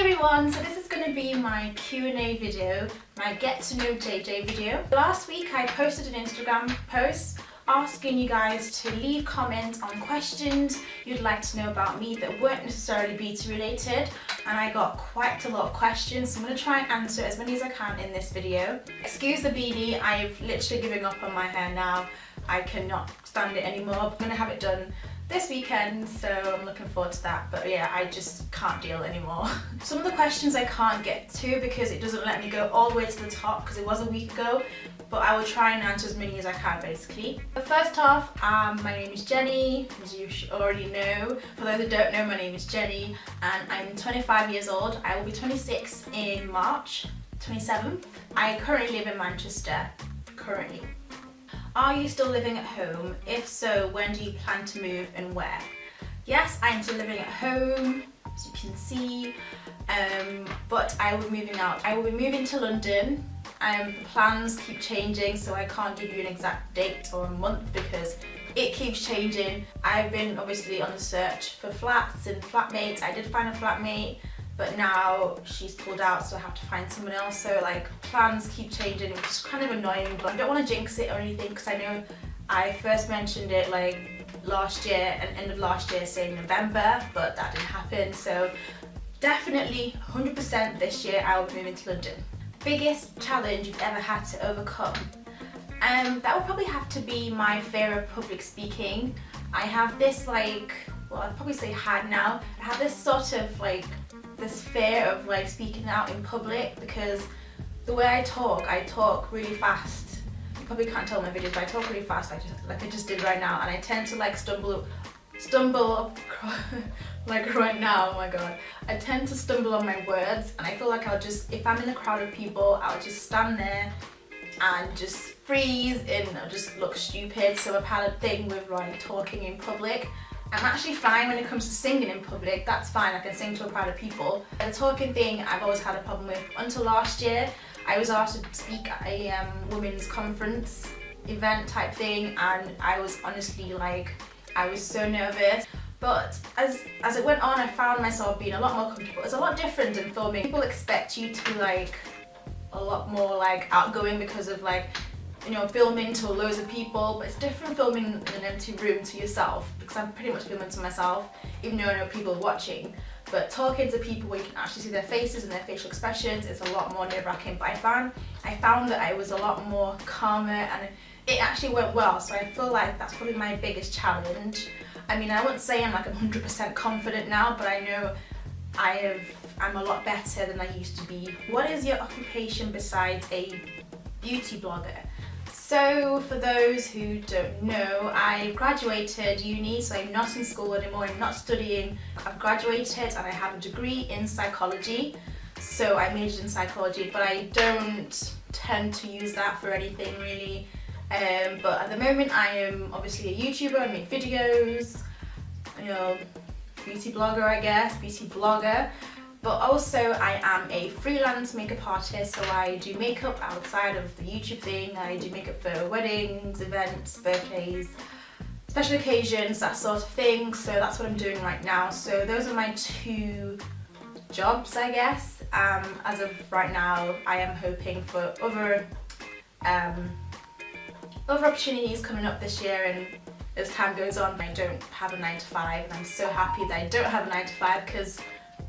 everyone, so this is going to be my Q&A video, my get to know JJ video. Last week I posted an Instagram post asking you guys to leave comments on questions you'd like to know about me that weren't necessarily beauty related, and I got quite a lot of questions, so I'm going to try and answer as many as I can in this video. Excuse the beanie, I've literally given up on my hair now. I cannot stand it anymore. I'm going to have it done this weekend, so I'm looking forward to that, but yeah, I just can't deal anymore. Some of the questions I can't get to because it doesn't let me go all the way to the top because it was a week ago, but I will try and answer as many as I can basically. But first off, my name is Jenny, as you should already know. For those who don't know, my name is Jenny and I'm 25 years old. I will be 26 in March, 27th. I currently live in Manchester, currently. Are you still living at home? If so, when do you plan to move and where? Yes, I'm still living at home, as you can see, but I will be moving out. I will be moving to London. The plans keep changing, so I can't give you an exact date or a month because it keeps changing. I've been obviously on the search for flats and flatmates. I did find a flatmate, but now she's pulled out, so I have to find someone else. So like plans keep changing, which is kind of annoying, but I don't want to jinx it or anything because I know I first mentioned it like last year and end of last year saying November, but that didn't happen. So definitely 100% this year I will be moving to London. Biggest challenge you've ever had to overcome? That would probably have to be my fear of public speaking. I have this like, well, I'd probably say had now. I have this sort of like this fear of like speaking out in public because the way I talk really fast. You probably can't tell in my videos, but I talk really fast like I just did right now, and I tend to like stumble like right now, oh my god. I tend to stumble on my words, and I feel like I'll just, if I'm in a crowd of people, I'll just stand there and just freeze and I'll just look stupid. So I've had a thing with like talking in public. I'm actually fine when it comes to singing in public, that's fine, I can sing to a crowd of people. The talking thing I've always had a problem with until last year. I was asked to speak at a women's conference event type thing, and I was honestly like, I was so nervous. But as it went on, I found myself being a lot more comfortable. It's a lot different than filming. People expect you to be like a lot more like outgoing because of like, you know, filming to loads of people, but it's different filming in an empty room to yourself because I'm pretty much filming to myself, even though I know people are watching. But talking to people where you can actually see their faces and their facial expressions, it's a lot more nerve-wracking. But I found that I was a lot more calmer and it actually went well, so I feel like that's probably my biggest challenge. I mean, I wouldn't say I'm like 100% confident now, but I know I'm a lot better than I used to be. What is your occupation besides a beauty blogger? So for those who don't know, I graduated uni, so I'm not in school anymore, I'm not studying. I've graduated and I have a degree in psychology, so I majored in psychology, but I don't tend to use that for anything really. But at the moment I am obviously a YouTuber, I make videos, you know, beauty blogger I guess, beauty vlogger. But also I am a freelance makeup artist, so I do makeup outside of the YouTube thing. I do makeup for weddings, events, birthdays, special occasions, that sort of thing. So that's what I'm doing right now. So those are my two jobs, I guess. As of right now, I am hoping for other opportunities coming up this year, and as time goes on, I don't have a 9 to 5, and I'm so happy that I don't have a 9 to 5 because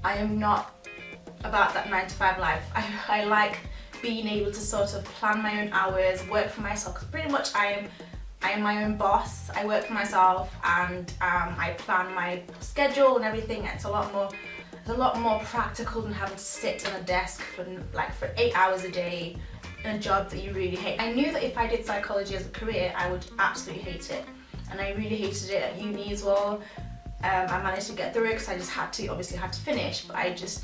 I am not about that 9 to 5 life. I like being able to sort of plan my own hours, work for myself, because pretty much I am my own boss. I work for myself and I plan my schedule and everything. It's a lot more practical than having to sit on a desk for 8 hours a day in a job that you really hate. I knew that if I did psychology as a career, I would absolutely hate it, and I really hated it at uni as well. I managed to get through it because I just obviously had to finish, but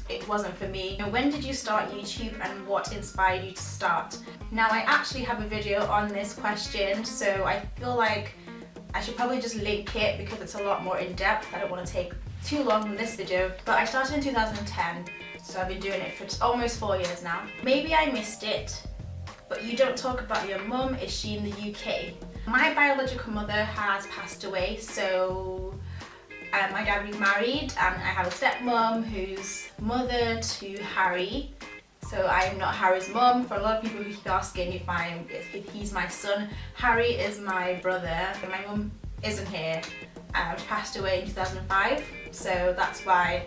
it wasn't for me. When did you start YouTube and what inspired you to start? Now I actually have a video on this question, so I feel like I should probably just link it because it's a lot more in depth. I don't want to take too long in this video, but I started in 2010, so I've been doing it for almost 4 years now. Maybe I missed it, but you don't talk about your mum. Is she in the UK? My biological mother has passed away, so My dad remarried and I have a stepmom who's mother to Harry. So I'm not Harry's mum. For a lot of people who keep asking if he's my son, Harry is my brother, but my mum isn't here. She passed away in 2005, so that's why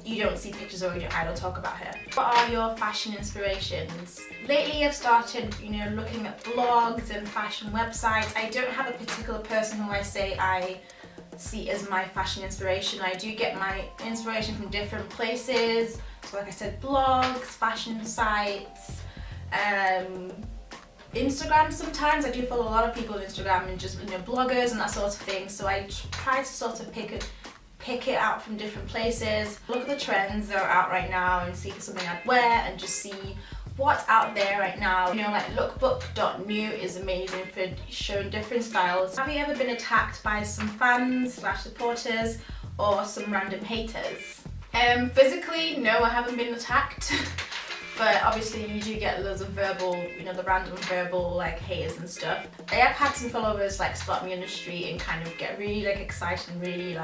you don't see pictures or I don't talk about her. What are your fashion inspirations? Lately I've started, looking at blogs and fashion websites. I don't have a particular person who I say I see as my fashion inspiration. I do get my inspiration from different places. So like I said, blogs, fashion sites, Instagram sometimes. I do follow a lot of people on Instagram and just bloggers and that sort of thing. So I try to sort of pick it out from different places, look at the trends that are out right now and see if it's something I'd wear and just see what's out there right now. Like lookbook.new is amazing for showing different styles. Have you ever been attacked by some fans / supporters or some random haters? Physically, no, I haven't been attacked. But obviously you do get loads of verbal, the random verbal like haters and stuff. I have had some followers like stop me on the street and kind of get really excited and really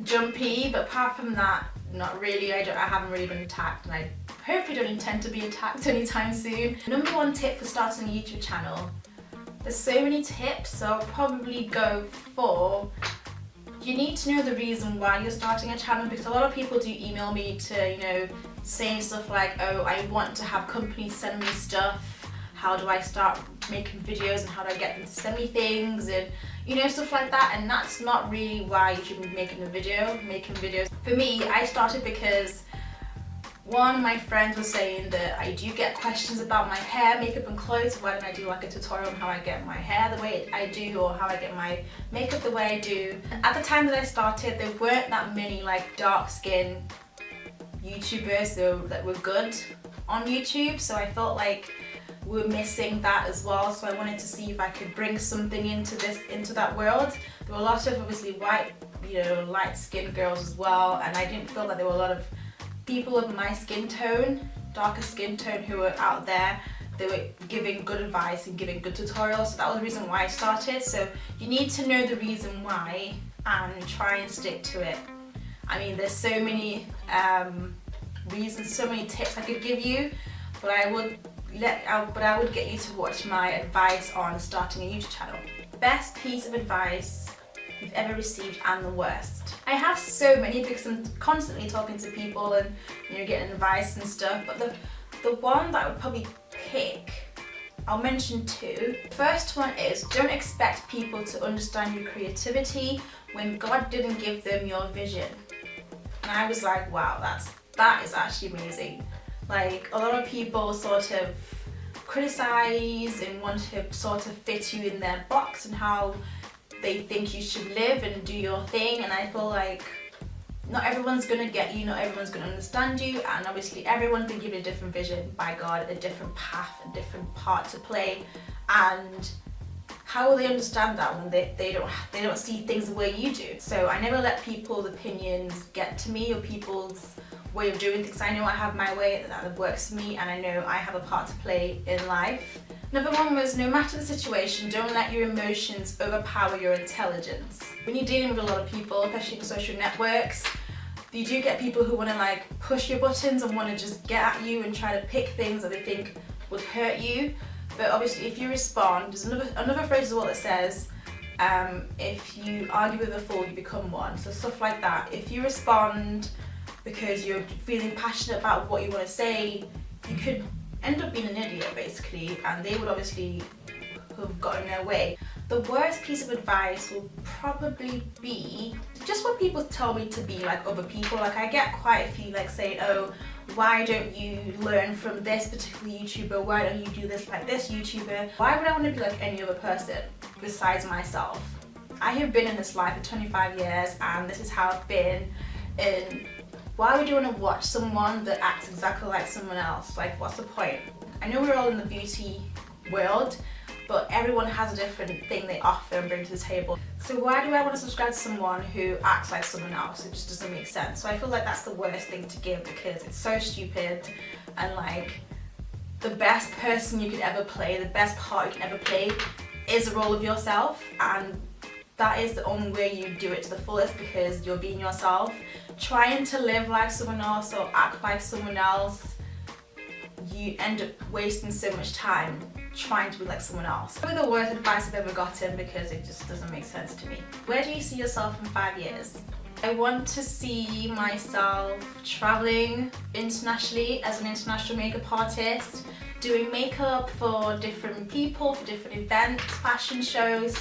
jumpy, but apart from that, not really. I haven't really been attacked, and I hopefully don't intend to be attacked anytime soon. Number one tip for starting a YouTube channel. There's so many tips, so I'll probably go for, you need to know the reason why you're starting a channel, because a lot of people do email me to, saying stuff like, oh, I want to have companies send me stuff. How do I start making videos and how do I get them to send me things and stuff like that, and that's not really why you should be making videos. For me, I started because one of my friends was saying that I do get questions about my hair, makeup and clothes. Why don't I do like a tutorial on how I get my hair the way I do or how I get my makeup the way I do. At the time that I started, there weren't that many like dark skin YouTubers that were good on YouTube, so I felt like we were missing that as well. So I wanted to see if I could bring something into that world. There were a lot of obviously white, light skinned girls as well, and I didn't feel that there were a lot of people of my skin tone, darker skin tone, who were out there. They were giving good advice and giving good tutorials, so that was the reason why I started. So you need to know the reason why and try and stick to it. I mean, there's so many reasons, so many tips I could give you, but I would get you to watch my advice on starting a YouTube channel. Best piece of advice you've ever received and the worst. I have so many because I'm constantly talking to people and getting advice and stuff, but the one that I would probably pick, I'll mention two. The first one is, don't expect people to understand your creativity when God didn't give them your vision. And I was like, wow, that is actually amazing. Like, a lot of people sort of criticize and want to sort of fit you in their box and how they think you should live and do your thing, and I feel like not everyone's gonna get you, not everyone's gonna understand you, and obviously everyone's been given a different vision by God, a different path, a different part to play, and how will they understand that when they don't see things the way you do? So I never let people's opinions get to me or people's way of doing things. I know I have my way that works for me, and I know I have a part to play in life. Number one was, no matter the situation, don't let your emotions overpower your intelligence. When you're dealing with a lot of people, especially in social networks, you do get people who want to like push your buttons and want to just get at you and try to pick things that they think would hurt you. But obviously if you respond, there's another phrase as well that says, if you argue with a fool, you become one. So stuff like that. If you respond because you're feeling passionate about what you want to say, you could end up being an idiot basically, and they would obviously have gotten their way. The worst piece of advice will probably be just what people tell me to be like other people. Like, I get quite a few like saying, oh, why don't you learn from this particular YouTuber? Why don't you do this like this YouTuber? Why would I want to be like any other person besides myself? I have been in this life for 25 years and this is how I've been, and why would you want to watch someone that acts exactly like someone else? Like, what's the point? I know we're all in the beauty world, but everyone has a different thing they offer and bring to the table. So why do I want to subscribe to someone who acts like someone else? It just doesn't make sense. So I feel like that's the worst thing to give, because it's so stupid, and like, the best person you could ever play, the best part you can ever play is the role of yourself, and that is the only way you do it to the fullest, because you're being yourself. Trying to live like someone else or act like someone else, you end up wasting so much time trying to be like someone else. Probably the worst advice I've ever gotten, because it just doesn't make sense to me. Where do you see yourself in 5 years? I want to see myself traveling internationally as an international makeup artist, doing makeup for different people, for different events, fashion shows,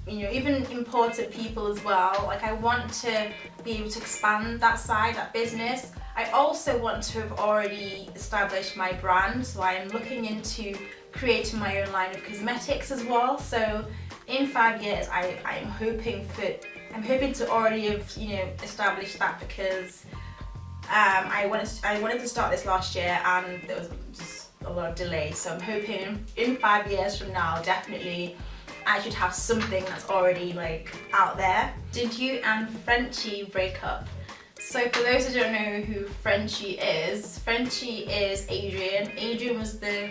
you know, even imported people as well. Like, I want to be able to expand that side, that business. I also want to have already established my brand, so I am looking into creating my own line of cosmetics as well. So in 5 years, I'm hoping to already have, you know, established that, because I wanted to start this last year and there was just a lot of delay. So I'm hoping in 5 years from now, definitely I should have something that's already like out there. Did you and Frenchy break up? So for those who don't know who Frenchy is Adrian. Adrian was the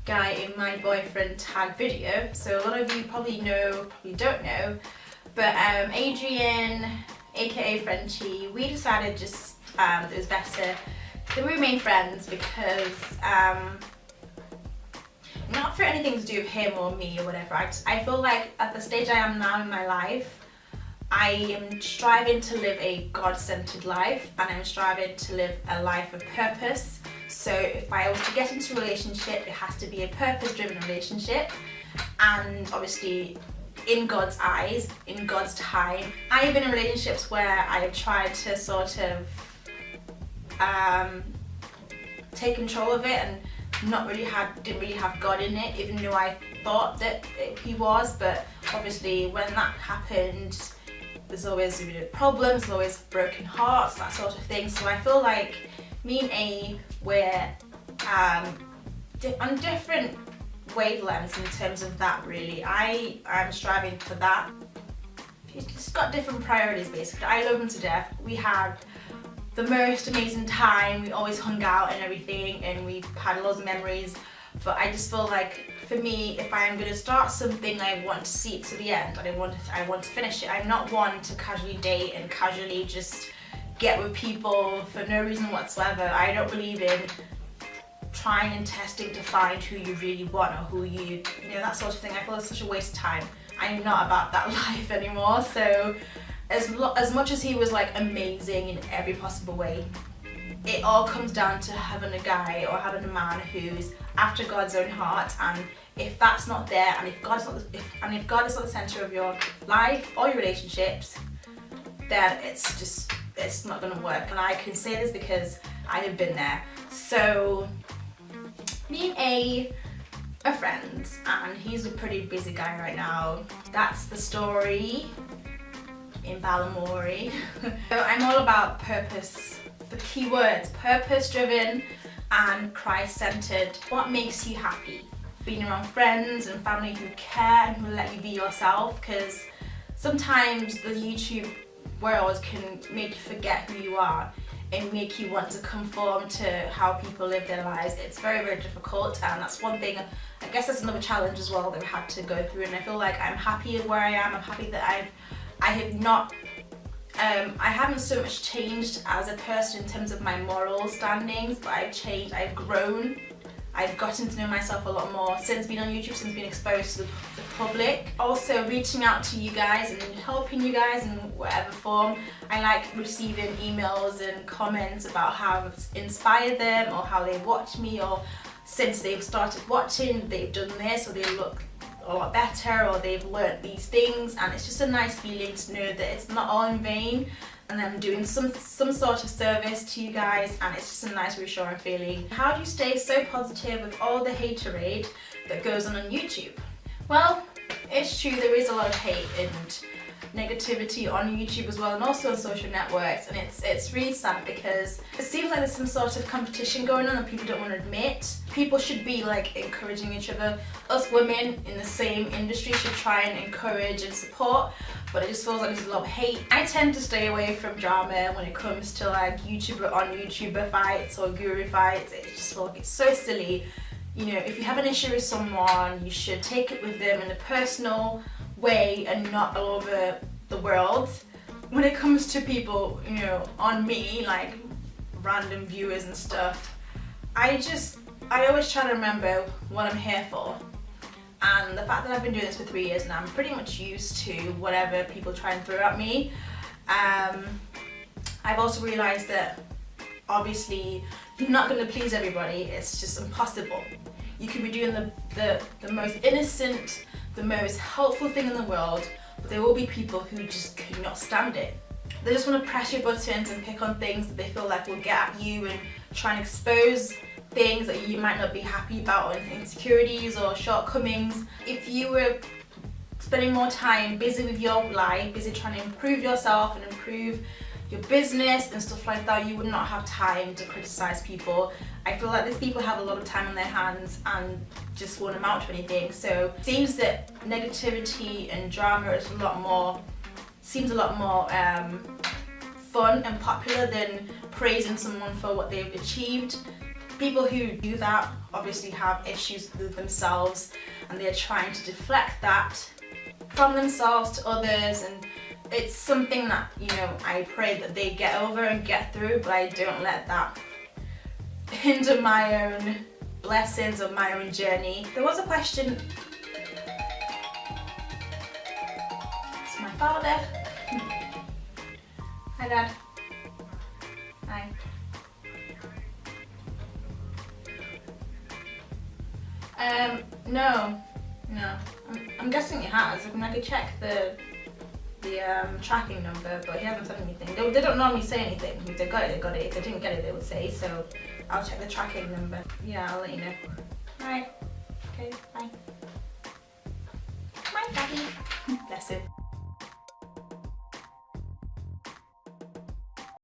guy in my boyfriend tag video. So a lot of you probably know, probably don't know. But Adrian, aka Frenchy, we decided just it was better that we remain friends, because not for anything to do with him or me or whatever. I feel like at the stage I am now in my life, I am striving to live a God-centered life, and I'm striving to live a life of purpose. So if I was to get into a relationship, it has to be a purpose-driven relationship, and obviously in God's eyes, in God's time. I have been in relationships where I have tried to sort of take control of it and didn't really have God in it, even though I thought that he was. But obviously when that happened, there's always problems, there's always broken hearts, that sort of thing. So I feel like me and A, we're on different wavelengths in terms of that, really. I am striving for that. He's just got different priorities, basically. I love him to death. We had the most amazing time. We always hung out and everything, and we've had loads of memories. But I just feel like, for me, if I'm going to start something, I want to see it to the end, and I want to finish it. I'm not one to casually date and casually just get with people for no reason whatsoever. I don't believe in trying and testing to find who you really want, or who you know, that sort of thing. I feel it's such a waste of time. I'm not about that life anymore. So as much as he was like amazing in every possible way, it all comes down to having a guy or having a man who's after God's own heart. And if that's not there, and if God is not the center of your life or your relationships, then it's not going to work. And I can say this because I have been there. So me and A are friends, and he's a pretty busy guy right now. That's the story in Balamori. So I'm all about purpose. The key words: purpose-driven and Christ-centered. What makes you happy? Being around friends and family who care and who let you be yourself, because sometimes the YouTube world can make you forget who you are and make you want to conform to how people live their lives. It's very, very difficult, and that's one thing, I guess that's another challenge as well that we had to go through. And I feel like I'm happy where I am. I'm happy that I haven't so much changed as a person in terms of my moral standings, but I've changed, I've grown, I've gotten to know myself a lot more since being on YouTube, since being exposed to the public. Also reaching out to you guys and helping you guys in whatever form. I like receiving emails and comments about how it's inspired them, or how they watch me, or since they've started watching, they've done this, or they look a lot better, or they've learnt these things. And it's just a nice feeling to know that it's not all in vain, and I'm doing some sort of service to you guys, and it's just a nice reassuring feeling. How do you stay so positive with all the hater-aide that goes on YouTube? Well, it's true, there is a lot of hate and negativity on YouTube as well, and also on social networks, and it's really sad, because it seems like there's some sort of competition going on that people don't want to admit. People should be like encouraging each other. Us women in the same industry should try and encourage and support, but it just feels like there's a lot of hate. I tend to stay away from drama when it comes to like YouTuber on YouTuber fights or guru fights. It just feels like it's so silly. You know, if you have an issue with someone, you should take it with them in a personal way and not all over the world. When it comes to people, you know, on me, like random viewers and stuff, I always try to remember what I'm here for. And the fact that I've been doing this for 3 years now, I'm pretty much used to whatever people try and throw at me. I've also realised that obviously you're not going to please everybody, it's just impossible. You could be doing the most innocent, the most helpful thing in the world, but there will be people who just cannot stand it. They just want to press your buttons and pick on things that they feel like will get at you and try and expose things that you might not be happy about, or insecurities or shortcomings. If you were spending more time busy with your life, busy trying to improve yourself and improve your business and stuff like that, you would not have time to criticize people. I feel like these people have a lot of time on their hands and just won't amount to anything. So it seems that negativity and drama is seems a lot more fun and popular than praising someone for what they've achieved. People who do that obviously have issues with themselves, and they're trying to deflect that from themselves to others, and it's something that, you know, I pray that they get over and get through, but I don't let that hinder my own blessings or my own journey. There was a question. It's my father. Hi, Dad. Hi. No. I'm guessing it has. I mean, I could check the tracking number, but he hasn't said anything. They don't normally say anything. If they got it, they got it. If they didn't get it, they would say. So I'll check the tracking number. Yeah, I'll let you know. Alright. Okay, bye. Bye, Daddy. Bless him.